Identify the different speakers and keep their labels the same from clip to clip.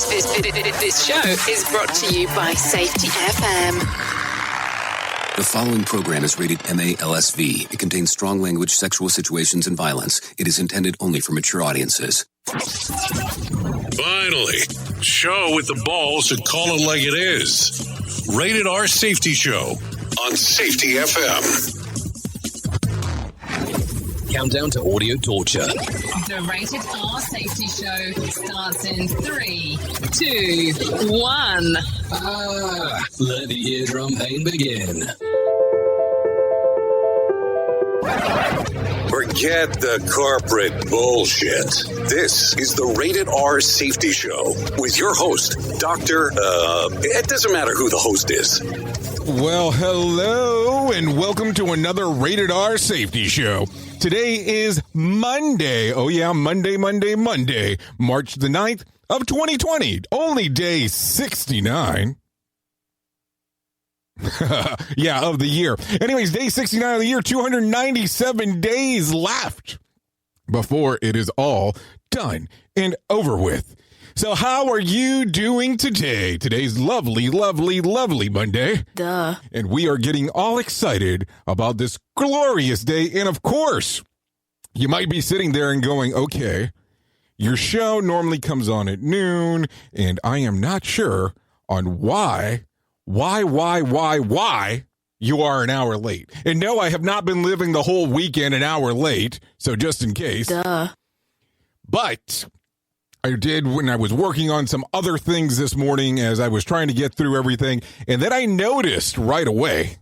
Speaker 1: This show is brought to you by Safety FM.
Speaker 2: The following program is rated MALSV. It contains strong language, sexual situations, and violence. It is intended only for mature audiences.
Speaker 3: Finally, show with the balls to call it like it is. Rated R Safety Show on Safety FM.
Speaker 4: Countdown to audio torture.
Speaker 1: The Rated R Safety Show starts in 3, 2, 1.
Speaker 4: Let the eardrum pain begin.
Speaker 3: Forget the corporate bullshit. This is the Rated R Safety Show with your host, it doesn't matter who the host is.
Speaker 5: Well, hello, and welcome to another Rated R Safety Show. Today is Monday. Oh, yeah, Monday, March the 9th of 2020. Only day 69. Yeah, of the year. Anyways, day 69 of the year, 297 days left before it is all done and over with. So how are you doing today? Today's lovely Monday.
Speaker 1: Duh.
Speaker 5: And we are getting all excited about this glorious day. And of course, you might be sitting there and going, okay, your show normally comes on at noon, and I am not sure on why you are an hour late. And no, I have not been living the whole weekend an hour late, so just in case.
Speaker 1: Duh.
Speaker 5: But I did when I was working on some other things this morning as I was trying to get through everything. And then I noticed right away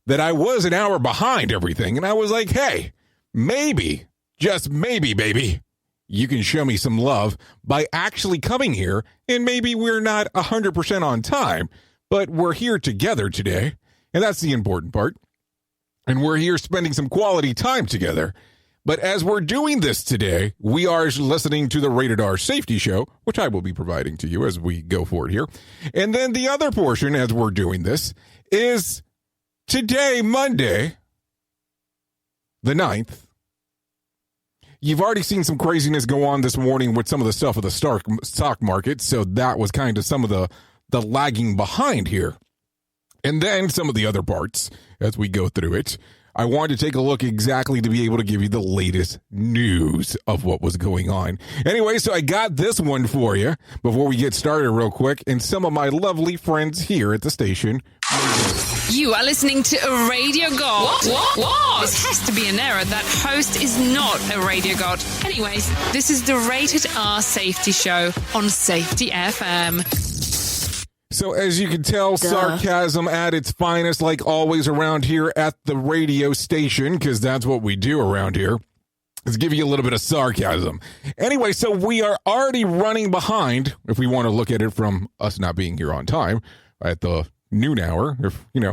Speaker 5: that I was an hour behind everything. And I was like, hey, maybe, just maybe, baby, you can show me some love by actually coming here. And maybe we're not 100% on time, but we're here together today. And that's the important part. And we're here spending some quality time together. But as we're doing this today, we are listening to the Rated R Safety Show, which I will be providing to you as we go forward here. And then the other portion, as we're doing this, is today, Monday, the 9th. You've already seen some craziness go on this morning with some of the stuff of the stock market, so that was kind of some of the lagging behind here. And then some of the other parts as we go through it. I wanted to take a look exactly to be able to give you the latest news of what was going on. Anyway, so I got this one for you before we get started real quick. And some of my lovely friends here at the station.
Speaker 1: You are listening to a radio god. What? This has to be an error. That host is not a radio god. Anyways, this is the Rated R Safety Show on Safety FM.
Speaker 5: So as you can tell, sarcasm at its finest, like always around here at the radio station, because that's what we do around here, is give you a little bit of sarcasm. Anyway, so we are already running behind, if we want to look at it from us not being here on time at the noon hour,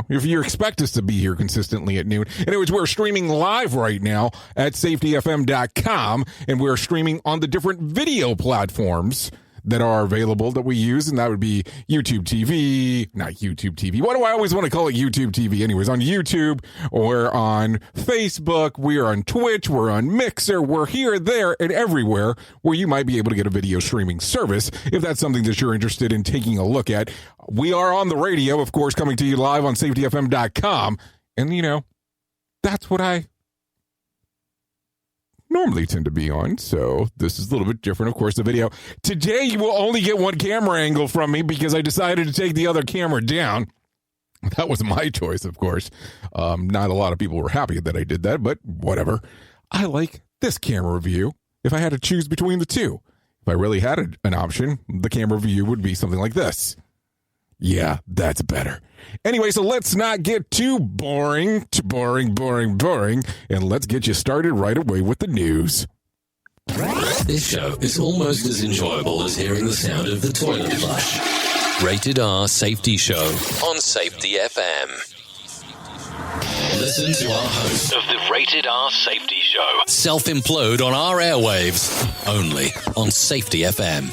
Speaker 5: if you expect us to be here consistently at noon. Anyways, we're streaming live right now at safetyfm.com, and we're streaming on the different video platforms that are available that we use, and that would be YouTube TV, not YouTube TV. Why do I always want to call it YouTube TV? Anyways, on YouTube, or on Facebook, we're on Twitch, we're on Mixer, we're here, there, and everywhere where you might be able to get a video streaming service if that's something that you're interested in taking a look at. We are on the radio, of course, coming to you live on safetyfm.com, and that's what I normally tend to be on, so this is a little bit different, of course, the video. Today, you will only get one camera angle from me because I decided to take the other camera down. That was my choice, of course. Not a lot of people were happy that I did that, but whatever. I like this camera view if I had to choose between the two. If I really had an option, the camera view would be something like this. Yeah, that's better. Anyway, so let's not get too boring, and let's get you started right away with the news.
Speaker 4: This show is almost as enjoyable as hearing the sound of the toilet flush. Rated R Safety Show on Safety FM. Listen to our host of the Rated R Safety Show self-implode on our airwaves, only on Safety FM.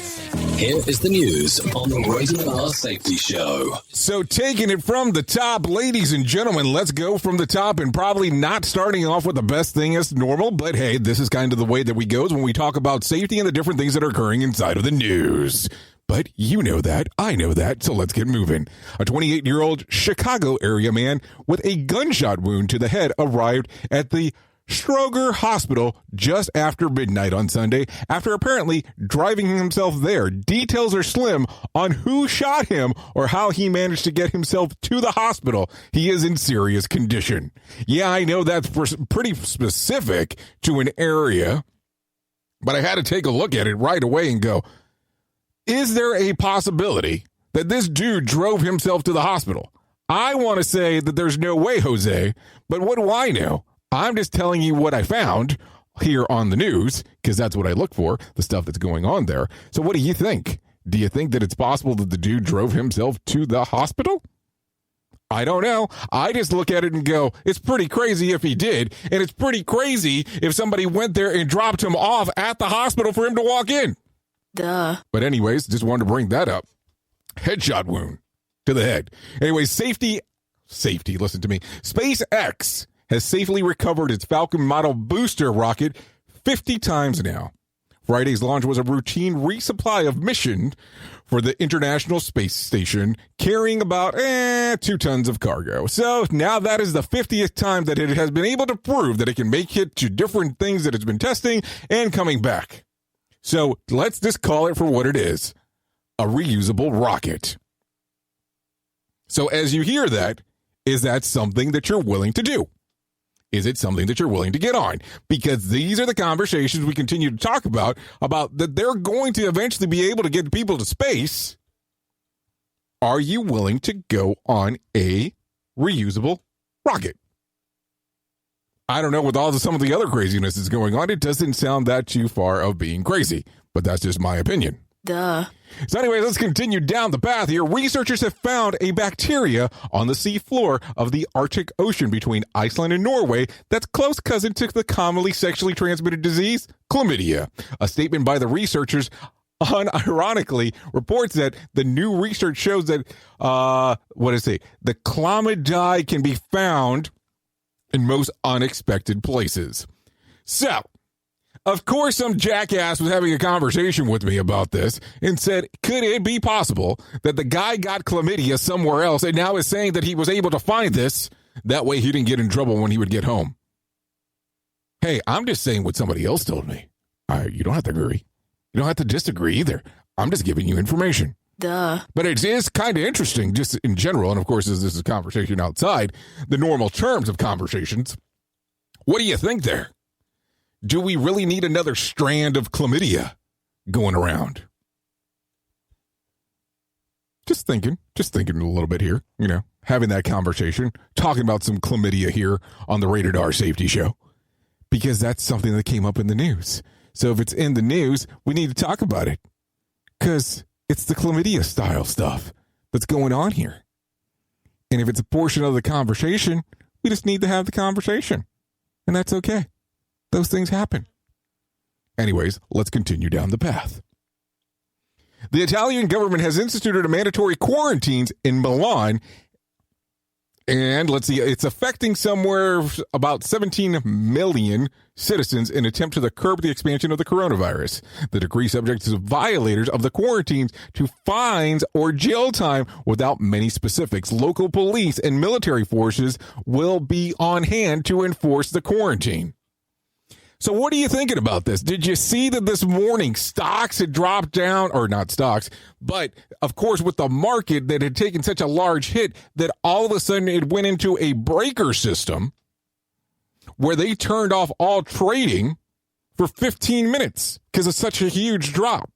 Speaker 4: Here is the news on the Rated R Safety Show.
Speaker 5: So taking it from the top, ladies and gentlemen, let's go from the top, and probably not starting off with the best thing as normal, but hey, this is kind of the way that we go when we talk about safety and the different things that are occurring inside of the news. But you know that, I know that, so let's get moving. A 28-year-old Chicago area man with a gunshot wound to the head arrived at the Stroger Hospital just after midnight on Sunday after apparently driving himself there. Details are slim on who shot him or how he managed to get himself to the hospital. He is in serious condition. Yeah, I know that's pretty specific to an area, but I had to take a look at it right away and go, is there a possibility that this dude drove himself to the hospital? I want to say that there's no way, Jose, but what do I know? I'm just telling you what I found here on the news, because that's what I look for, the stuff that's going on there. So what do you think? Do you think that it's possible that the dude drove himself to the hospital? I don't know. I just look at it and go, it's pretty crazy if he did, and it's pretty crazy if somebody went there and dropped him off at the hospital for him to walk in.
Speaker 1: Duh.
Speaker 5: But anyways, just wanted to bring that up. Headshot wound to the head. Anyways, safety, listen to me. SpaceX has safely recovered its Falcon model booster rocket 50 times now. Friday's launch was a routine resupply of mission for the International Space Station, carrying about 2 tons of cargo. So now that is the 50th time that it has been able to prove that it can make it to different things that it's been testing and coming back. So let's just call it for what it is, a reusable rocket. So as you hear that, is that something that you're willing to do? Is it something that you're willing to get on? Because these are the conversations we continue to talk about that they're going to eventually be able to get people to space. Are you willing to go on a reusable rocket? I don't know, with some of the other craziness that's going on, it doesn't sound that too far of being crazy, but that's just my opinion.
Speaker 1: Duh.
Speaker 5: So anyway, let's continue down the path here. Researchers have found a bacteria on the sea floor of the Arctic Ocean between Iceland and Norway that's close cousin to the commonly sexually transmitted disease, chlamydia. A statement by the researchers unironically reports that the new research shows that, the chlamydia can be found in most unexpected places. So, of course, some jackass was having a conversation with me about this and said, could it be possible that the guy got chlamydia somewhere else and now is saying that he was able to find this? That way he didn't get in trouble when he would get home. Hey, I'm just saying what somebody else told me. You don't have to agree. You don't have to disagree either. I'm just giving you information.
Speaker 1: Duh.
Speaker 5: But it is kind of interesting just in general. And of course, as this is a conversation outside the normal terms of conversations. What do you think there? Do we really need another strand of chlamydia going around? Just thinking a little bit here, having that conversation, talking about some chlamydia here on the Rated R Safety Show, because that's something that came up in the news. So if it's in the news, we need to talk about it, because it's the chlamydia style stuff that's going on here. And if it's a portion of the conversation, we just need to have the conversation, and that's okay. Those things happen. Anyways, let's continue down the path. The Italian government has instituted a mandatory quarantines in Milan. And let's see, it's affecting somewhere about 17 million citizens in an attempt to curb the expansion of the coronavirus. The decree subjects violators of the quarantines to fines or jail time without many specifics. Local police and military forces will be on hand to enforce the quarantine. So what are you thinking about this? Did you see that this morning stocks had dropped down, or not stocks, but of course with the market that had taken such a large hit that all of a sudden it went into a breaker system where they turned off all trading for 15 minutes because of such a huge drop.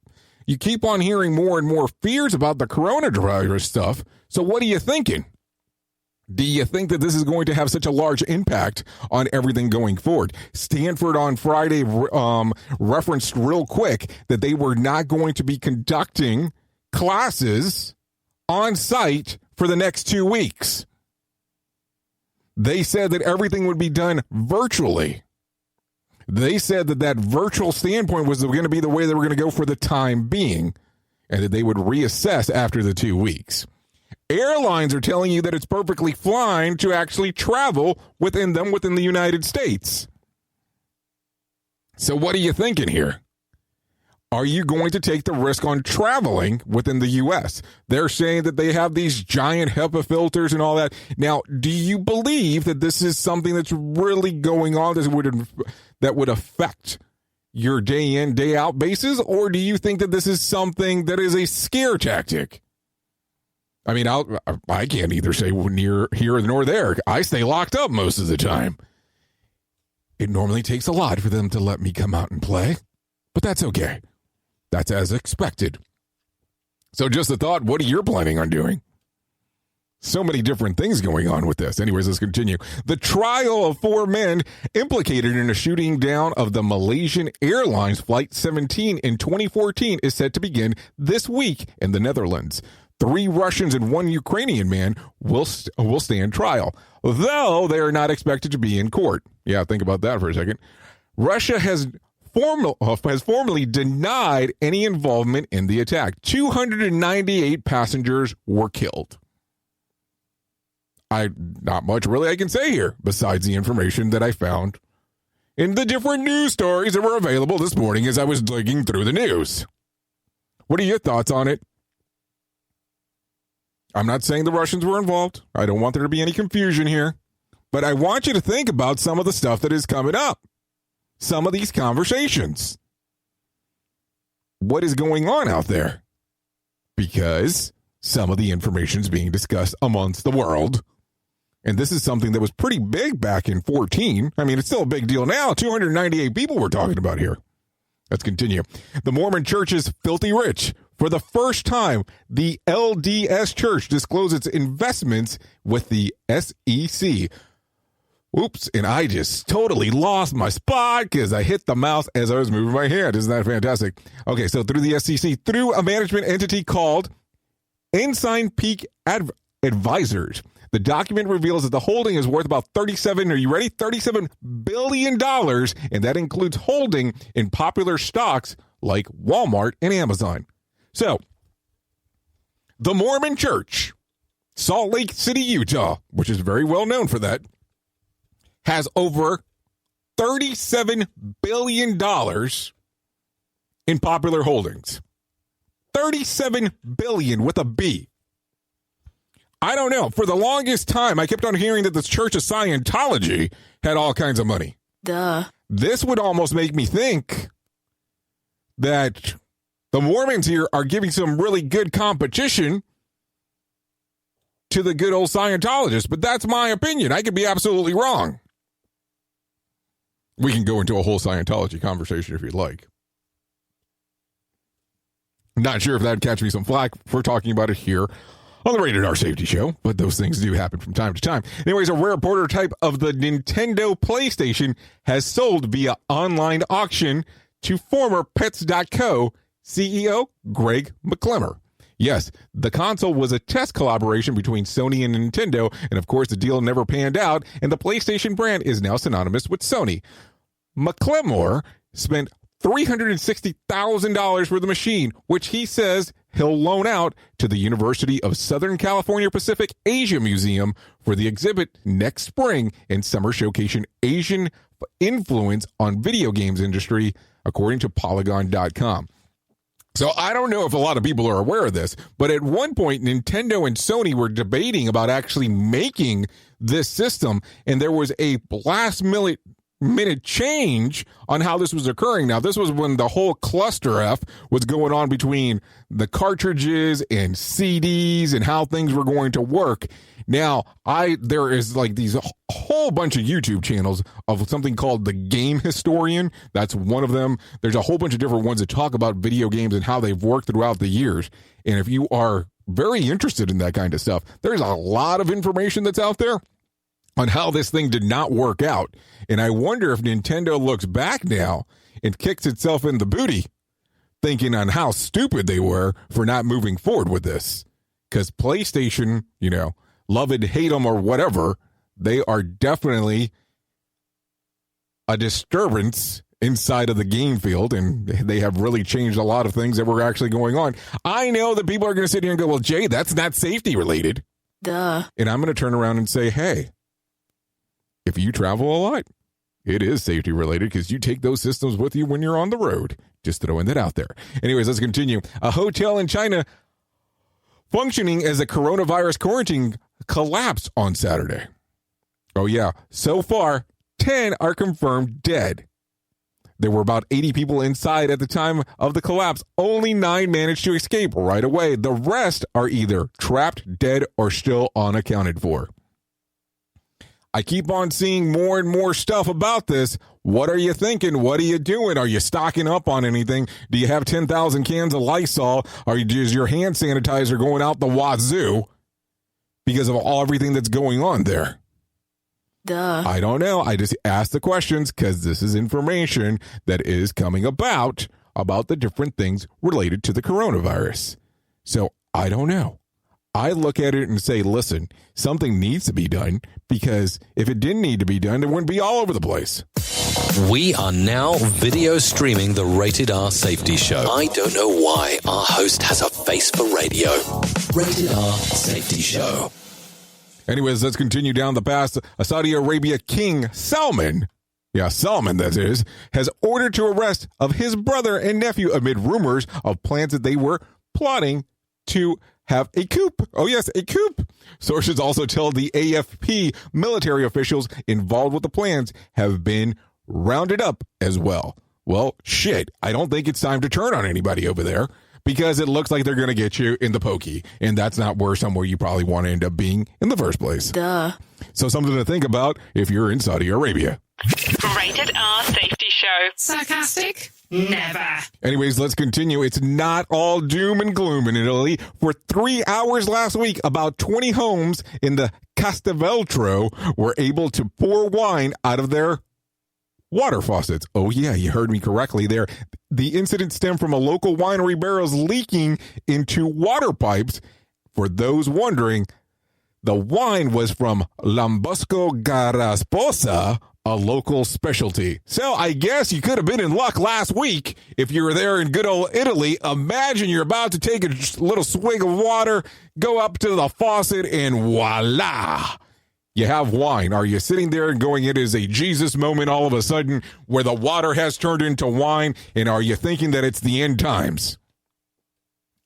Speaker 5: You keep on hearing more and more fears about the coronavirus stuff. So what are you thinking? Do you think that this is going to have such a large impact on everything going forward? Stanford on Friday referenced real quick that they were not going to be conducting classes on site for the next 2 weeks. They said that everything would be done virtually. They said that virtual standpoint was going to be the way they were going to go for the time being, and that they would reassess after the 2 weeks. Airlines are telling you that it's perfectly fine to actually travel within the United States. So what are you thinking here? Are you going to take the risk on traveling within the U.S.? They're saying that they have these giant HEPA filters and all that. Now, do you believe that this is something that's really going on that would affect your day in, day out basis? Or do you think that this is something that is a scare tactic? I mean, I can't either say near here nor there. I stay locked up most of the time. It normally takes a lot for them to let me come out and play, but that's okay. That's as expected. So just a thought, what are you planning on doing? So many different things going on with this. Anyways, let's continue. The trial of 4 men implicated in a shooting down of the Malaysian Airlines Flight 17 in 2014 is set to begin this week in the Netherlands. 3 Russians and 1 Ukrainian man will stand trial, though they are not expected to be in court. Yeah, think about that for a second. Russia has formally denied any involvement in the attack. 298 passengers were killed. Not much really I can say here, besides the information that I found in the different news stories that were available this morning as I was digging through the news. What are your thoughts on it? I'm not saying the Russians were involved. I don't want there to be any confusion here. But I want you to think about some of the stuff that is coming up. Some of these conversations. What is going on out there? Because some of the information is being discussed amongst the world. And this is something that was pretty big back in 2014. I mean, it's still a big deal now. 298 people we're talking about here. Let's continue. The Mormon Church is filthy rich. For the first time, the LDS Church disclosed its investments with the SEC. Oops, and I just totally lost my spot because I hit the mouse as I was moving my hand. Isn't that fantastic? Okay, so through the SEC, through a management entity called Ensign Peak Advisors. The document reveals that the holding is worth about $37 billion, and that includes holding in popular stocks like Walmart and Amazon. So, the Mormon Church, Salt Lake City, Utah, which is very well known for that, has over $37 billion in popular holdings. $37 billion with a B. I don't know. For the longest time, I kept on hearing that the Church of Scientology had all kinds of money.
Speaker 1: Duh.
Speaker 5: This would almost make me think that the Mormons here are giving some really good competition to the good old Scientologists, but that's my opinion. I could be absolutely wrong. We can go into a whole Scientology conversation if you'd like. I'm not sure if that'd catch me some flack for talking about it here on the Rated R Safety Show, but those things do happen from time to time. Anyways, a rare prototype of the Nintendo PlayStation has sold via online auction to former Pets.co CEO Greg McClemmer. Yes, the console was a test collaboration between Sony and Nintendo, and of course the deal never panned out, and the PlayStation brand is now synonymous with Sony. McClemmer spent $360,000 for the machine, which he says he'll loan out to the University of Southern California Pacific Asia Museum for the exhibit next spring and summer showcasing Asian influence on video games industry, according to Polygon.com. So I don't know if a lot of people are aware of this, but at one point, Nintendo and Sony were debating about actually making this system, and there was a last-minute change on how this was occurring. Now, this was when the whole cluster F was going on between the cartridges and CDs and how things were going to work. Now, there is like these whole bunch of YouTube channels of something called The Game Historian. That's one of them. There's a whole bunch of different ones that talk about video games and how they've worked throughout the years. And if you are very interested in that kind of stuff, there's a lot of information that's out there on how this thing did not work out. And I wonder if Nintendo looks back now and kicks itself in the booty, thinking on how stupid they were for not moving forward with this. Because PlayStation, love it, hate them, or whatever, they are definitely a disturbance inside of the game field, and they have really changed a lot of things that were actually going on. I know that people are going to sit here and go, well, Jay, that's not safety related.
Speaker 1: Duh.
Speaker 5: And I'm going to turn around and say, hey, if you travel a lot, it is safety related because you take those systems with you when you're on the road. Just throwing that out there. Anyways, let's continue. A hotel in China functioning as a coronavirus quarantine collapsed on Saturday. Oh, yeah. So far, 10 are confirmed dead. There were about 80 people inside at the time of the collapse. Only 9 managed to escape right away. The rest are either trapped, dead, or still unaccounted for. I keep on seeing more and more stuff about this. What are you thinking? What are you doing? Are you stocking up on anything? Do you have 10,000 cans of Lysol? Is your hand sanitizer going out the wazoo because of everything that's going on there?
Speaker 1: Duh.
Speaker 5: I don't know. I just ask the questions because this is information that is coming about the different things related to the coronavirus. So I don't know. I look at it and say, listen, something needs to be done because if it didn't need to be done, it wouldn't be all over the place.
Speaker 4: We are now video streaming the Rated R Safety Show. I don't know why our host has a face for radio. Rated R Safety Show.
Speaker 5: Anyways, let's continue down the path. A Saudi Arabia King Salman, Salman that is, has ordered to arrest of his brother and nephew amid rumors of plans that they were plotting to have a coup. Oh, yes, a coup. Sources also tell the AFP military officials involved with the plans have been rounded up as well. Well, shit, I don't think it's time to turn on anybody over there because it looks like they're going to get you in the pokey, and that's not somewhere you probably want to end up being in the first place.
Speaker 1: Duh.
Speaker 5: So something to think about if you're in Saudi Arabia.
Speaker 1: Rated R Safety Show. Sarcastic? Never.
Speaker 5: Anyways, let's continue. It's not all doom and gloom in Italy. For 3 hours last week, about 20 homes in the Castellvetro were able to pour wine out of their water faucets. Oh, yeah, you heard me correctly there. The incident stemmed from a local winery barrels leaking into water pipes. For those wondering, the wine was from Lambrusco Garasposa, a local specialty. So I guess you could have been in luck last week if you were there in good old Italy. Imagine you're about to take a little swig of water, go up to the faucet, and voila, you have wine. Are you sitting there and going, it is a Jesus moment all of a sudden where the water has turned into wine, and are you thinking that it's the end times?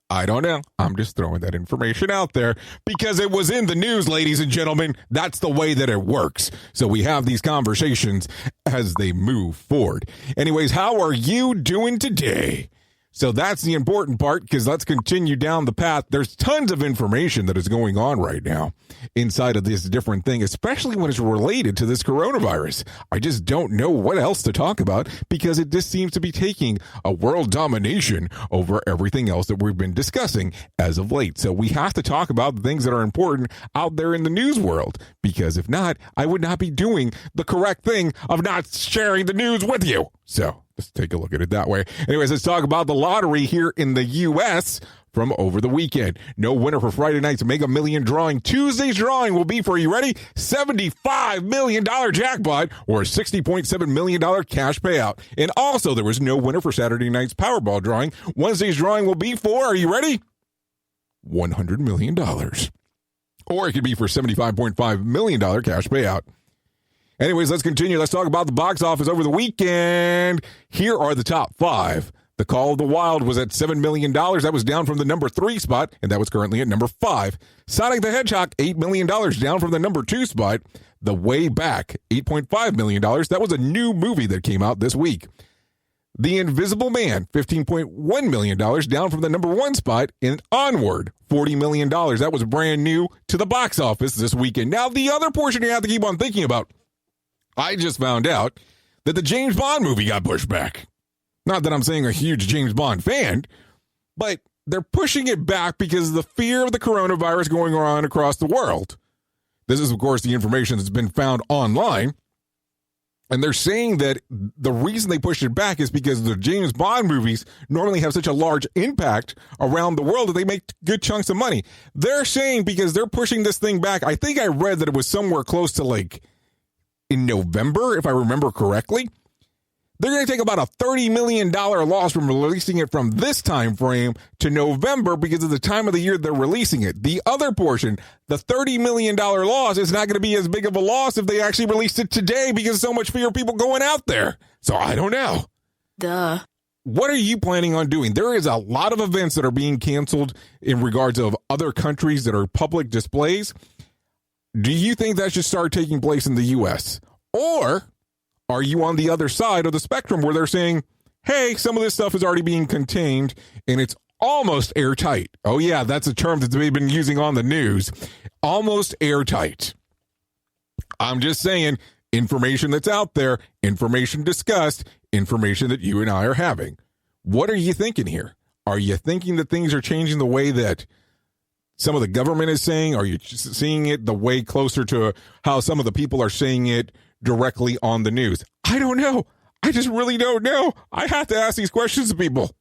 Speaker 5: I don't know. I'm just throwing that information out there because it was in the news, ladies and gentlemen. That's the way that it works. So we have these conversations as they move forward. Anyways, how are you doing today? So that's the important part because let's continue down the path. There's tons of information that is going on right now inside of this different thing, especially when it's related to this coronavirus. I just don't know what else to talk about because it just seems to be taking a world domination over everything else that we've been discussing as of late. So we have to talk about the things that are important out there in the news world because if not, I would not be doing the correct thing of not sharing the news with you. So let's take a look at it that way. Anyways, let's talk about the lottery here in the U.S. from over the weekend. No winner for Friday night's Mega Million drawing. Tuesday's drawing will be, for you ready, $75 million jackpot or $60.7 million cash payout. And also, there was no winner for Saturday night's Powerball drawing. Wednesday's drawing will be for, are you ready? $100 million. Or it could be for $75.5 million cash payout. Anyways, let's continue. Let's talk about the box office over the weekend. Here are the top 5. The Call of the Wild was at $7 million. That was down from the number 3 spot, and that was currently at number 5. Sonic the Hedgehog, $8 million, down from the number 2 spot. The Way Back, $8.5 million. That was a new movie that came out this week. The Invisible Man, $15.1 million, down from the number 1 spot. And Onward, $40 million. That was brand new to the box office this weekend. Now, the other portion you have to keep on thinking about, I just found out that the James Bond movie got pushed back. Not that I'm saying a huge James Bond fan, but they're pushing it back because of the fear of the coronavirus going on across the world. This is, of course, the information that's been found online. And they're saying that the reason they pushed it back is because the James Bond movies normally have such a large impact around the world that they make good chunks of money. They're saying because they're pushing this thing back, I think I read that it was somewhere close to like in November, if I remember correctly, They're going to take about a $30 million loss from releasing it from this time frame to November because of the time of the year they're releasing it. The other portion, the $30 million loss, is not going to be as big of a loss if they actually released it today because so much fewer people going out there. So I don't know.
Speaker 1: Duh.
Speaker 5: What are you planning on doing? There is a lot of events that are being canceled in regards of other countries that are public displays. Do you think that should start taking place in the U.S.? Or are you on the other side of the spectrum where they're saying, hey, some of this stuff is already being contained and it's almost airtight? Oh, yeah, that's a term that they've been using on the news. Almost airtight. I'm just saying, information that's out there, information discussed, information that you and I are having. What are you thinking here? Are you thinking that things are changing the way that some of the government is saying? Are you seeing it the way closer to how some of the people are saying it directly on the news? I don't know. I just really don't know. I have to ask these questions to people.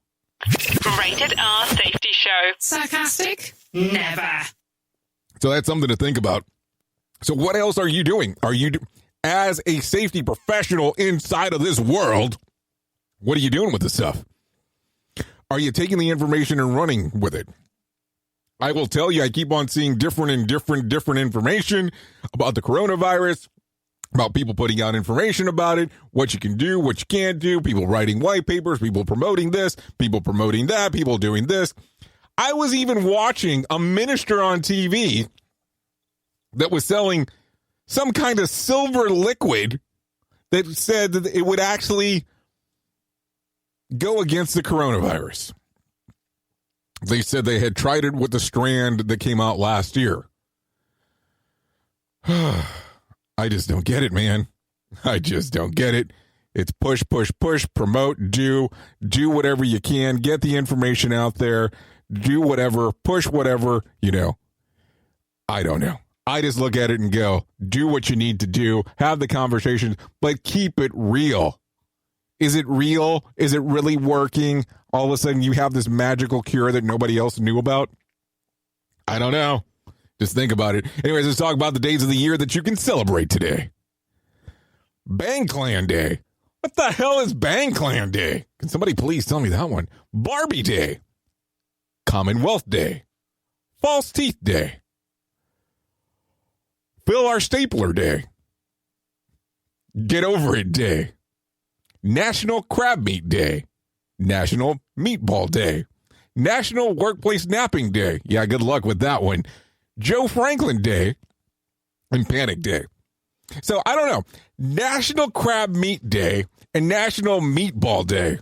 Speaker 1: Rated R Safety Show. Sarcastic? Never.
Speaker 5: So that's something to think about. So what else are you doing? Are you, as a safety professional inside of this world, what are you doing with this stuff? Are you taking the information and running with it? I will tell you, I keep on seeing different information about the coronavirus, about people putting out information about it, what you can do, what you can't do, people writing white papers, people promoting this, people promoting that, people doing this. I was even watching a minister on TV that was selling some kind of silver liquid that said that it would actually go against the coronavirus. They said they had tried it with the strand that came out last year. I just don't get it, man. I just don't get it. It's push, promote, do whatever you can, get the information out there, do whatever, push whatever, I don't know. I just look at it and go, do what you need to do, have the conversations, but keep it real. Is it real? Is it really working? All of a sudden you have this magical cure that nobody else knew about? I don't know. Just think about it. Anyways, let's talk about the days of the year that you can celebrate today. BangClan Day. What the hell is BangClan Day? Can somebody please tell me that one? Barbie Day. Commonwealth Day. False Teeth Day. Fill Our Stapler Day. Get Over It Day. National Crab Meat Day. National Meatball Day. National Workplace Napping Day. Yeah, good luck with that one. Joe Franklin Day and Panic Day. So, I don't know. National Crab Meat Day and National Meatball Day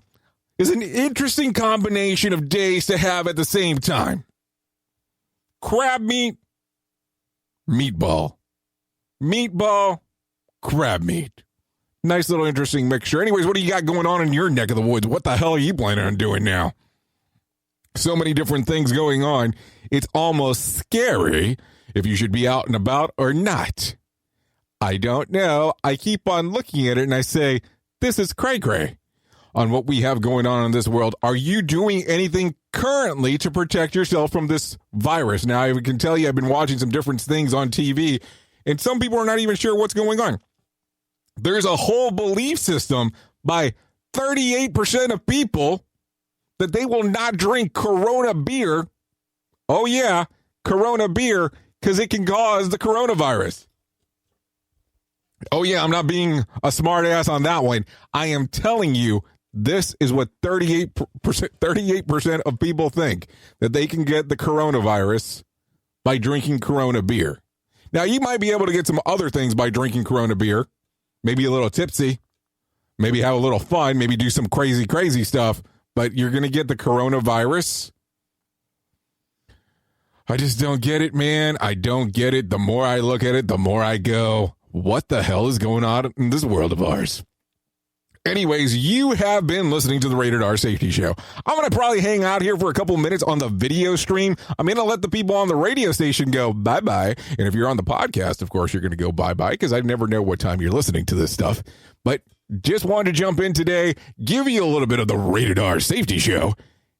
Speaker 5: is an interesting combination of days to have at the same time. Crab meat, meatball. Meatball, crab meat. Nice little interesting mixture. Anyways, what do you got going on in your neck of the woods? What the hell are you planning on doing now? So many different things going on. It's almost scary if you should be out and about or not. I don't know. I keep on looking at it and I say, this is cray-cray on what we have going on in this world. Are you doing anything currently to protect yourself from this virus? Now, I can tell you I've been watching some different things on TV, and some people are not even sure what's going on. There's a whole belief system by 38% of people that they will not drink Corona beer. Oh, yeah, Corona beer, because it can cause the coronavirus. Oh, yeah, I'm not being a smart ass on that one. I am telling you, this is what 38% of people think, that they can get the coronavirus by drinking Corona beer. Now, you might be able to get some other things by drinking Corona beer. Maybe a little tipsy, maybe have a little fun, maybe do some crazy stuff, but you're going to get the coronavirus. I just don't get it, man. I don't get it. The more I look at it, the more I go, what the hell is going on in this world of ours? Anyways, you have been listening to the Rated R Safety Show. I'm going to probably hang out here for a couple minutes on the video stream. I'm going to let the people on the radio station go bye-bye. And if you're on the podcast, of course, you're going to go bye-bye because I never know what time you're listening to this stuff. But just wanted to jump in today, give you a little bit of the Rated R Safety Show,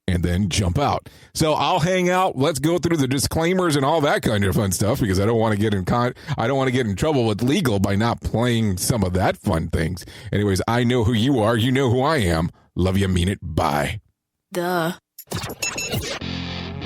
Speaker 5: and then jump out. So I'll hang out. Let's go through the disclaimers and all that kind of fun stuff because I don't want to get in trouble with legal by not playing some of that fun things. Anyways, I know who you are. You know who I am. Love you, mean it. Bye.
Speaker 1: Duh.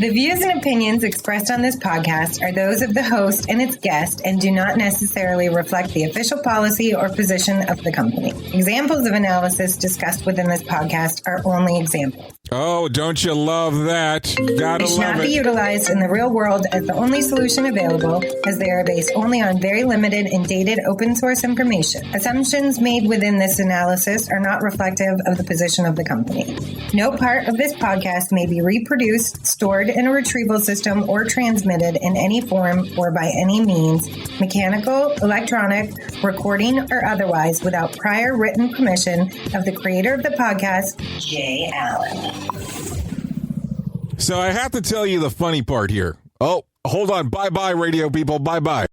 Speaker 6: The views and opinions expressed on this podcast are those of the host and its guest and do not necessarily reflect the official policy or position of the company. Examples of analysis discussed within this podcast are only examples.
Speaker 5: Oh, don't you love that? Gotta
Speaker 6: They should
Speaker 5: love
Speaker 6: not be
Speaker 5: it.
Speaker 6: utilized in the real world as the only solution available, as they are based only on very limited and dated open source information. Assumptions made within this analysis are not reflective of the position of the company. No part of this podcast may be reproduced, stored in a retrieval system, or transmitted in any form or by any means, mechanical, electronic, recording, or otherwise, without prior written permission of the creator of the podcast, Jay Allen.
Speaker 5: So I have to tell you the funny part here. Oh, hold on. Bye-bye, radio people. Bye-bye.